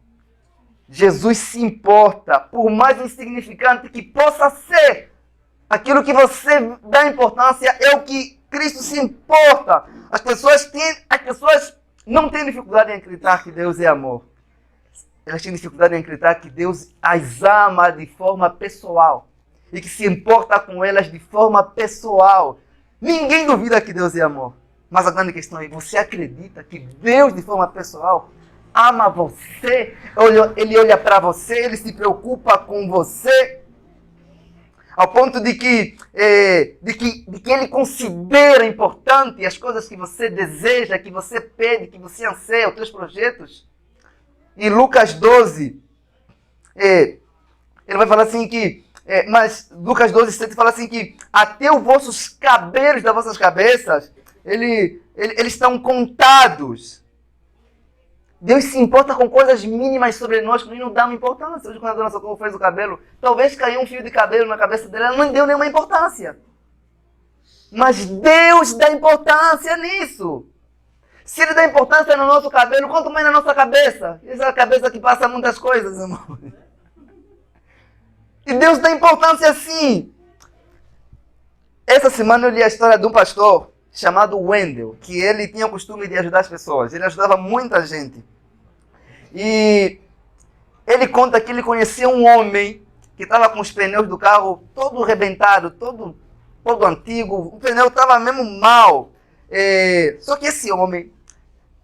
Jesus se importa, por mais insignificante que possa ser, aquilo que você dá importância é o que Cristo se importa. As pessoas não têm dificuldade em acreditar que Deus é amor. Elas têm dificuldade em acreditar que Deus as ama de forma pessoal e que se importa com elas de forma pessoal. Ninguém duvida que Deus é amor. Mas a grande questão é, você acredita que Deus de forma pessoal ama você? Ele olha para você, Ele se preocupa com você, ao ponto de que Ele considera importante as coisas que você deseja, que você pede, que você anseia, os teus projetos. Em Lucas 12, ele vai falar assim que, mas Lucas 12, 7 fala assim que até os vossos cabelos das vossas cabeças, eles estão contados. Deus se importa com coisas mínimas sobre nós que nós não damos importância. Hoje, quando a dona Socorro fez o cabelo, talvez caiu um fio de cabelo na cabeça dela, ela não deu nenhuma importância. Mas Deus dá importância nisso. Se Ele dá importância no nosso cabelo, quanto mais na nossa cabeça. Essa é a cabeça que passa muitas coisas, irmão. E Deus dá importância sim. Essa semana eu li a história de um pastor chamado Wendell, que ele tinha o costume de ajudar as pessoas. Ele ajudava muita gente. E ele conta que ele conhecia um homem que estava com os pneus do carro todo arrebentado, todo antigo. O pneu estava mesmo mal. Só que esse homem,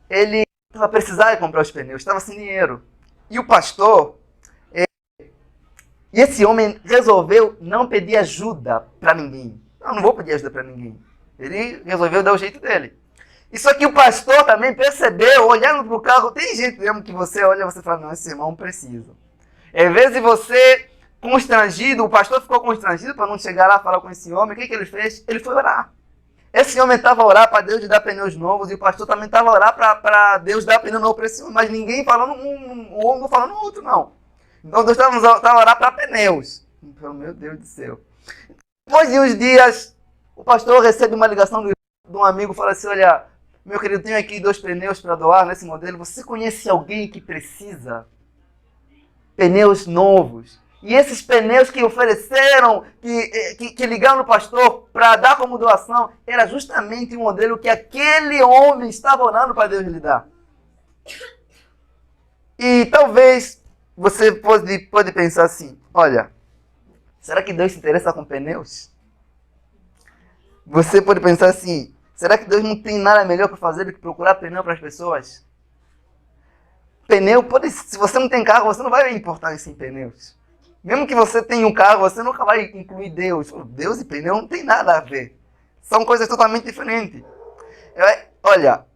ele estava precisando comprar os pneus, estava sem dinheiro. E o pastor, e esse homem resolveu não pedir ajuda para ninguém. Não vou pedir ajuda para ninguém. Ele resolveu dar o jeito dele. E só que o pastor também percebeu, olhando para o carro, tem gente mesmo que você olha e você fala, não, esse irmão precisa. Em vez de você constrangido, o pastor ficou constrangido para não chegar lá e falar com esse homem, o que ele fez? Ele foi orar. Esse homem estava a orar para Deus dar pneus novos, e o pastor também estava a orar para Deus dar pneu novo para esse homem, mas ninguém falando um não falando o outro, não. Então Deus estava a orar para pneus. Então, meu Deus do céu. Depois de uns dias, o pastor recebe uma ligação de um amigo e fala assim, olha, meu querido, tenho aqui 2 pneus para doar nesse modelo. Você conhece alguém que precisa? Pneus novos. E esses pneus que ofereceram, que ligaram no pastor para dar como doação, era justamente o modelo que aquele homem estava orando para Deus lhe dar. E talvez você pode pensar assim, olha, será que Deus se interessa com pneus? Você pode pensar assim, será que Deus não tem nada melhor para fazer do que procurar pneu para as pessoas? Pneu, se você não tem carro, você não vai importar isso em pneus. Mesmo que você tenha um carro, você nunca vai incluir Deus. Deus e pneu não tem nada a ver. São coisas totalmente diferentes. Olha,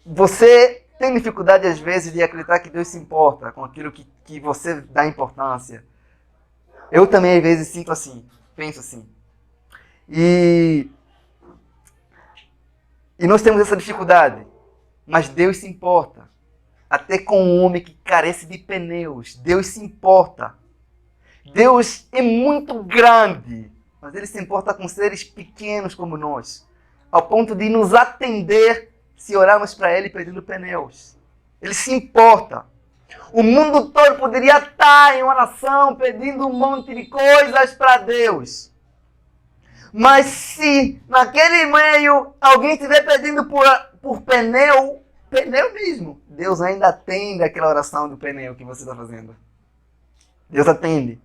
você tem dificuldade às vezes de acreditar que Deus se importa com aquilo que você dá importância. Eu também às vezes sinto assim, penso assim. E nós temos essa dificuldade, mas Deus se importa. Até com um homem que carece de pneus, Deus se importa. Deus é muito grande, mas Ele se importa com seres pequenos como nós, ao ponto de nos atender se orarmos para Ele pedindo pneus. Ele se importa. O mundo todo poderia estar em oração pedindo um monte de coisas para Deus. Mas se naquele meio alguém estiver pedindo por pneu mesmo, Deus ainda atende aquela oração do pneu que você está fazendo. Deus atende.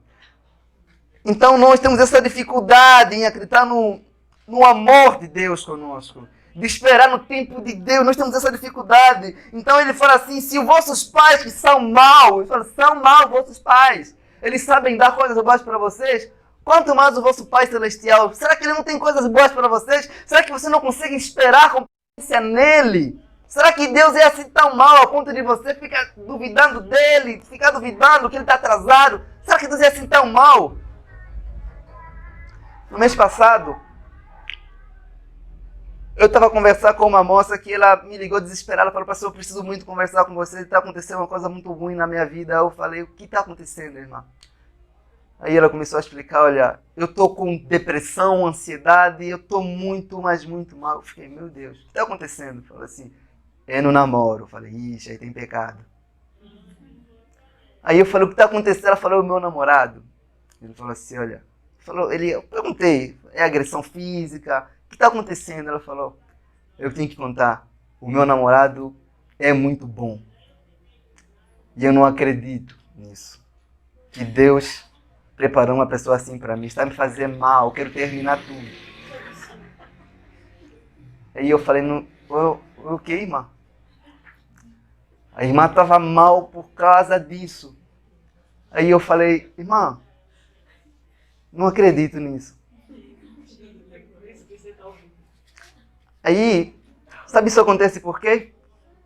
Então nós temos essa dificuldade em acreditar no amor de Deus conosco, de esperar no tempo de Deus. Nós temos essa dificuldade. Então ele fala assim, se os vossos pais que são maus, são maus vossos pais, eles sabem dar coisas boas para vocês, quanto mais o vosso Pai Celestial. Será que Ele não tem coisas boas para vocês? Será que você não consegue esperar com paciência nele? Será que Deus é assim tão mau ao ponto de você ficar duvidando dele, ficar duvidando que ele está atrasado? Será que Deus é assim tão mau? No mês passado, eu estava conversando com uma moça que ela me ligou desesperada, falou, pastor, eu preciso muito conversar com você, está acontecendo uma coisa muito ruim na minha vida. Eu falei, o que está acontecendo, irmã? Aí ela começou a explicar, olha, eu estou com depressão, ansiedade, eu estou muito, mas muito mal. Eu fiquei, meu Deus, o que está acontecendo? Falou assim, é no namoro. Eu falei, ixi, aí tem pecado. Aí eu falei, o que está acontecendo? Ela falou, o meu namorado. Ele falou assim, olha, eu perguntei, é agressão física? O que está acontecendo? Ela falou, eu tenho que contar, o meu namorado é muito bom. E eu não acredito nisso. Que Deus preparou uma pessoa assim para mim, está me fazendo mal, eu quero terminar tudo. Aí eu falei, o que, irmã? A irmã estava mal por causa disso. Aí eu falei, irmã, não acredito nisso. Aí, sabe isso acontece por quê?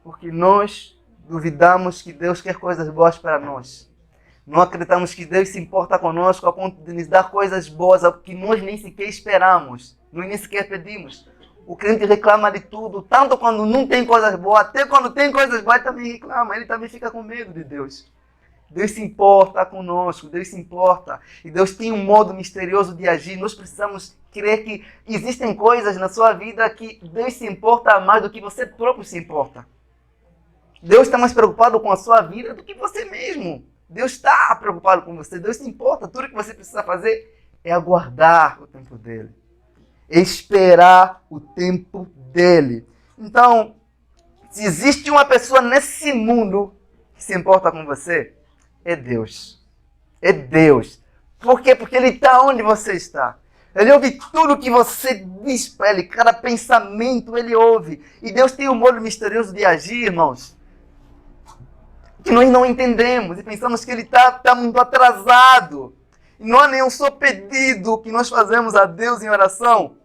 Porque nós duvidamos que Deus quer coisas boas para nós. Não acreditamos que Deus se importa conosco a ponto de nos dar coisas boas que nós nem sequer esperamos, nós nem sequer pedimos. O crente reclama de tudo, tanto quando não tem coisas boas, até quando tem coisas boas ele também reclama, ele também fica com medo de Deus. Deus se importa conosco, Deus se importa. E Deus tem um modo misterioso de agir. Nós precisamos crer que existem coisas na sua vida que Deus se importa mais do que você próprio se importa. Deus está mais preocupado com a sua vida do que você mesmo. Deus está preocupado com você, Deus se importa. Tudo que você precisa fazer é aguardar o tempo dele. Esperar o tempo dele. Então, se existe uma pessoa nesse mundo que se importa com você, é Deus. É Deus. Por quê? Porque Ele está onde você está. Ele ouve tudo que você diz para Ele. Cada pensamento Ele ouve. E Deus tem um modo misterioso de agir, irmãos, que nós não entendemos e pensamos que Ele está muito atrasado. E não há nenhum só pedido que nós fazemos a Deus em oração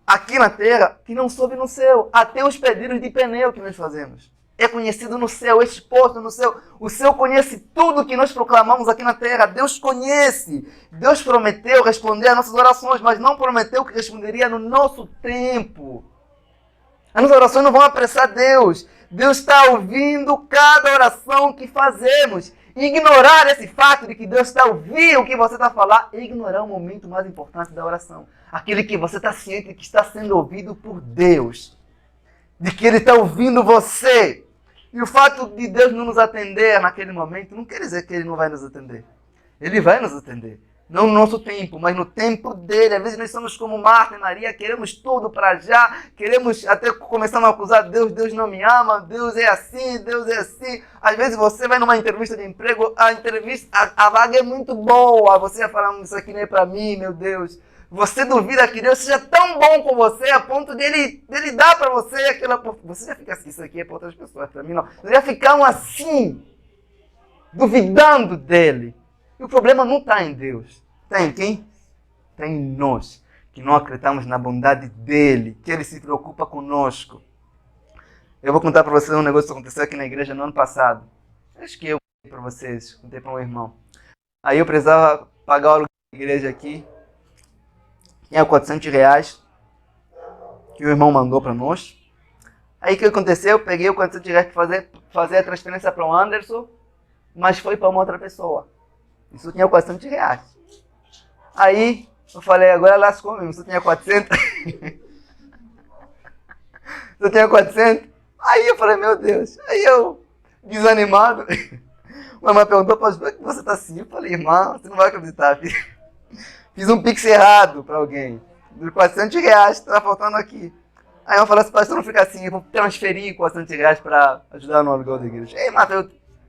aqui na terra que não soube no céu. Até os pedidos de pneu que nós fazemos é conhecido no céu, é exposto no céu. O céu conhece tudo que nós proclamamos aqui na terra. Deus conhece. Deus prometeu responder às nossas orações, mas não prometeu que responderia no nosso tempo. As nossas orações não vão apressar Deus. Deus está ouvindo cada oração que fazemos. Ignorar esse fato de que Deus está ouvindo o que você está falando é ignorar o momento mais importante da oração. Aquele que você está ciente que está sendo ouvido por Deus. De que Ele está ouvindo você. E o fato de Deus não nos atender naquele momento não quer dizer que Ele não vai nos atender. Ele vai nos atender. Não no nosso tempo, mas no tempo dele. Às vezes nós somos como Marta e Maria, queremos tudo para já, queremos até começamos a acusar Deus, Deus não me ama, Deus é assim, Deus é assim. Às vezes você vai numa entrevista de emprego, a vaga é muito boa, você vai falar, isso aqui não é para mim, meu Deus. Você duvida que Deus seja tão bom com você a ponto dele dar para você aquela... Você já fica assim, isso aqui é para outras pessoas, para mim não. Você já fica assim, duvidando dele. E o problema não está em Deus. Está em quem? Está em nós, que não acreditamos na bondade dele, que ele se preocupa conosco. Eu vou contar para vocês um negócio que aconteceu aqui na igreja no ano passado. Acho que eu contei para vocês, contei para um irmão. Aí eu precisava pagar o aluguel da igreja aqui. Tinha R$ 400 que o irmão mandou para nós. Aí o que aconteceu? Eu peguei o R$ 400 para fazer a transferência para o Anderson, mas foi para uma outra pessoa. Isso tinha R$ 400. Aí eu falei, agora lascou mesmo, você tinha 400. Você tinha 400? Aí eu falei, meu Deus. Aí eu, desanimado, o irmão perguntou, pastor, por que você está assim? Eu falei, irmão, você não vai acreditar. Fiz um pix errado para alguém. De R$ 400, estava faltando aqui. Aí eu falei assim, pastor, não fica assim, eu vou transferir R$ 400 para ajudar no aluguel da igreja. Ei, Matheus,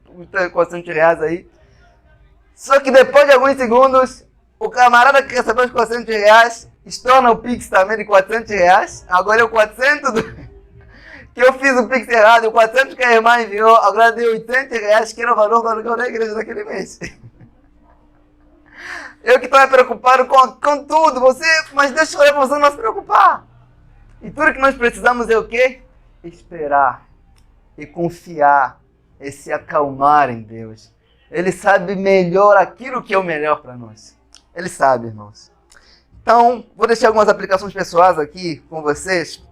eu tenho R$ 400 aí. Só que depois de alguns segundos, o camarada que recebeu os R$ 400 estorna o pix também de R$ 400. Agora eu 400 que eu fiz o pix errado, o 400 que a irmã enviou, agora deu R$ 80, que era o valor do aluguel da igreja daquele mês. Eu que estava preocupado com tudo, mas Deus falou para você não se preocupar. E tudo que nós precisamos é o quê? Esperar e confiar e se acalmar em Deus. Ele sabe melhor aquilo que é o melhor para nós. Ele sabe, irmãos. Então, vou deixar algumas aplicações pessoais aqui com vocês.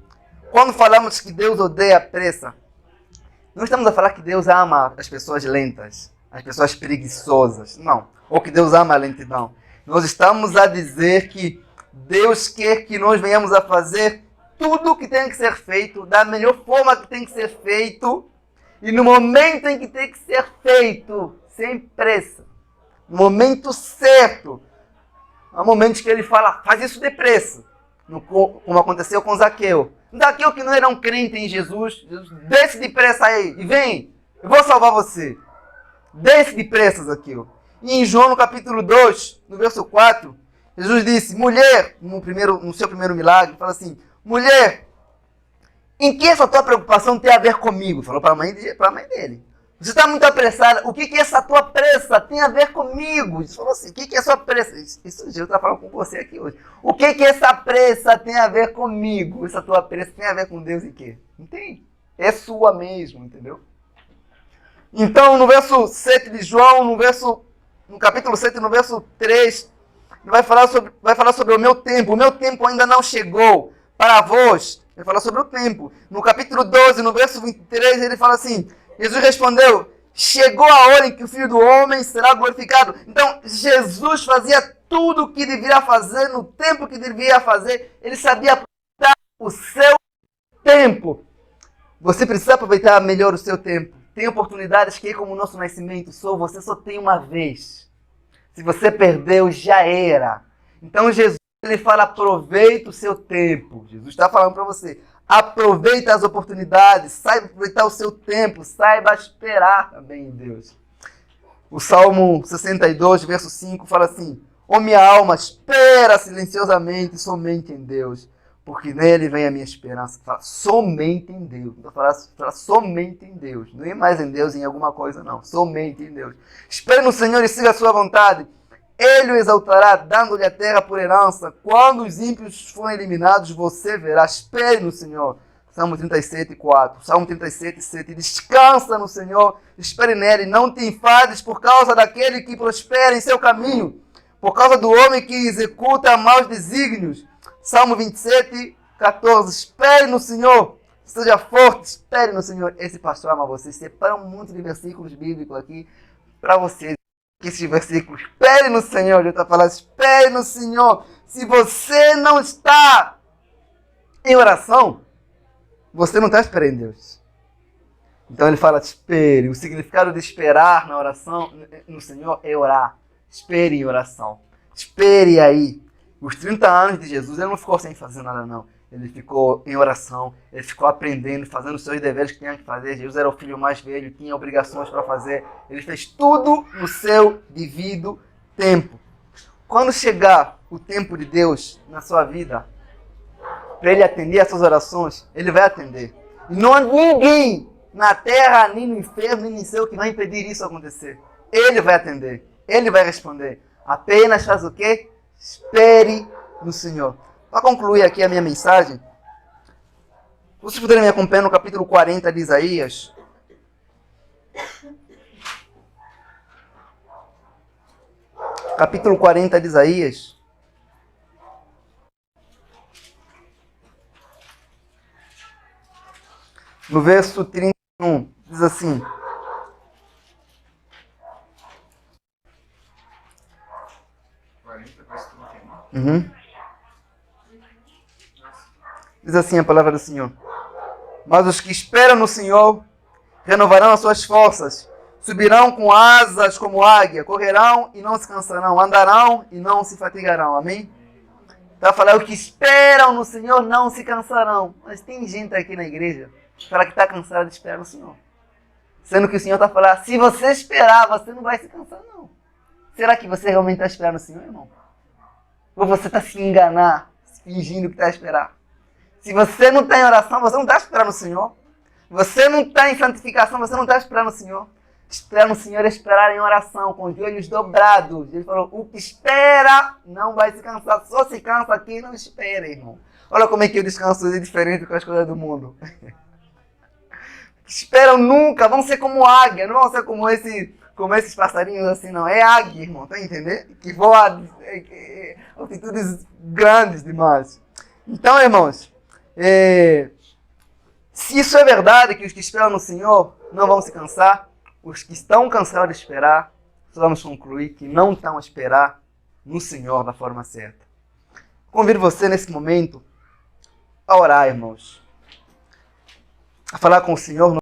Quando falamos que Deus odeia a pressa, não estamos a falar que Deus ama as pessoas lentas, as pessoas preguiçosas, não. Ou que Deus ama a lentidão. Nós estamos a dizer que Deus quer que nós venhamos a fazer tudo o que tem que ser feito, da melhor forma que tem que ser feito, e no momento em que tem que ser feito, sem pressa. No momento certo. Há momentos que ele fala, faz isso depressa. Como aconteceu com Zaqueu. Zaqueu que não era um crente em Jesus, desce depressa aí e vem, eu vou salvar você. Desce depressa, Zaqueu. E em João, no capítulo 2, no verso 4, Jesus disse, mulher, no seu primeiro milagre, fala assim, mulher, em que essa tua preocupação tem a ver comigo? Falou para a mãe dele. Você está muito apressada. O que essa tua pressa tem a ver comigo? Ele falou assim, o que é essa pressa? Isso Jesus está falando com você aqui hoje. O que essa pressa tem a ver comigo? Essa tua pressa tem a ver com Deus e quê? Entende? É sua mesmo, entendeu? Então, no verso 7 de João, no capítulo 7, no verso 3, vai falar sobre o meu tempo. O meu tempo ainda não chegou para vós. Ele fala sobre o tempo. No capítulo 12, no verso 23, ele fala assim, Jesus respondeu, chegou a hora em que o Filho do Homem será glorificado. Então, Jesus fazia tudo o que deveria fazer, no tempo que deveria fazer. Ele sabia aproveitar o seu tempo. Você precisa aproveitar melhor o seu tempo. Tem oportunidades que, como o nosso nascimento, você só tem uma vez. Se você perdeu, já era. Então, Jesus, ele fala, aproveita o seu tempo. Jesus está falando para você. Aproveita as oportunidades, saiba aproveitar o seu tempo, saiba esperar também em Deus. O Salmo 62, verso 5, fala assim, ó minha alma, espera silenciosamente somente em Deus, porque nele vem a minha esperança. Fala somente em Deus. Então fala somente em Deus. Não é mais em Deus, em alguma coisa, não. Somente em Deus. Espere no Senhor e siga a sua vontade. Ele o exaltará, dando-lhe a terra por herança. Quando os ímpios forem eliminados, você verá. Espere no Senhor. Salmo 37, 4. Salmo 37, 7. Descansa no Senhor, espere nele. Não te enfades por causa daquele que prospera em seu caminho, por causa do homem que executa maus desígnios. Salmo 27, 14. Espere no Senhor. Seja forte, espere no Senhor. Esse pastor ama vocês. Separa um monte de versículos bíblicos aqui para vocês. Esse versículo, espere no Senhor, Deus está falando, espere no Senhor. Se você não está em oração, você não está esperando em Deus. Então ele fala, espere. O significado de esperar na oração, no Senhor, é orar. Espere em oração. Espere aí. Os 30 anos de Jesus, ele não ficou sem fazer nada, não. Ele ficou em oração, ele ficou aprendendo, fazendo os seus deveres que tinha que fazer. Jesus era o filho mais velho, tinha obrigações para fazer. Ele fez tudo no seu devido tempo. Quando chegar o tempo de Deus na sua vida, para ele atender as suas orações, ele vai atender. E não há ninguém na terra, nem no inferno, nem no céu que vai impedir isso acontecer. Ele vai atender, ele vai responder. Apenas faz o quê? Espere no Senhor. Para concluir aqui a minha mensagem, Vocês puderem me acompanhar no capítulo 40 de Isaías. Capítulo 40 de Isaías. No verso 31, diz assim. Uhum. Diz assim a palavra do Senhor. Mas os que esperam no Senhor renovarão as suas forças, subirão com asas como águia, correrão e não se cansarão, andarão e não se fatigarão. Amém? Está falando que esperam no Senhor não se cansarão. Mas tem gente aqui na igreja que fala que está cansada de esperar no Senhor. Sendo que o Senhor está falando, se você esperar, você não vai se cansar, não. Será que você realmente está esperando no Senhor, irmão? Ou você está se enganar, fingindo que está a esperar? Se você não está em oração, você não está esperando o Senhor. Você não está em santificação, você não está esperando o Senhor. Esperar no Senhor é esperar em oração, com os joelhos dobrados. Ele falou, o que espera não vai se cansar. Só se cansa quem não espera, irmão. Olha como é que o descanso é diferente com as coisas do mundo. Esperam nunca, vão ser como águia, não vão ser como esses passarinhos assim, não. É águia, irmão, tá entendendo? Que voa altitudes grandes demais. Então, irmãos, se isso é verdade, que os que esperam no Senhor não vão se cansar, os que estão cansados de esperar, vamos concluir que não estão a esperar no Senhor da forma certa. Convido você nesse momento a orar, irmãos, a falar com o Senhor.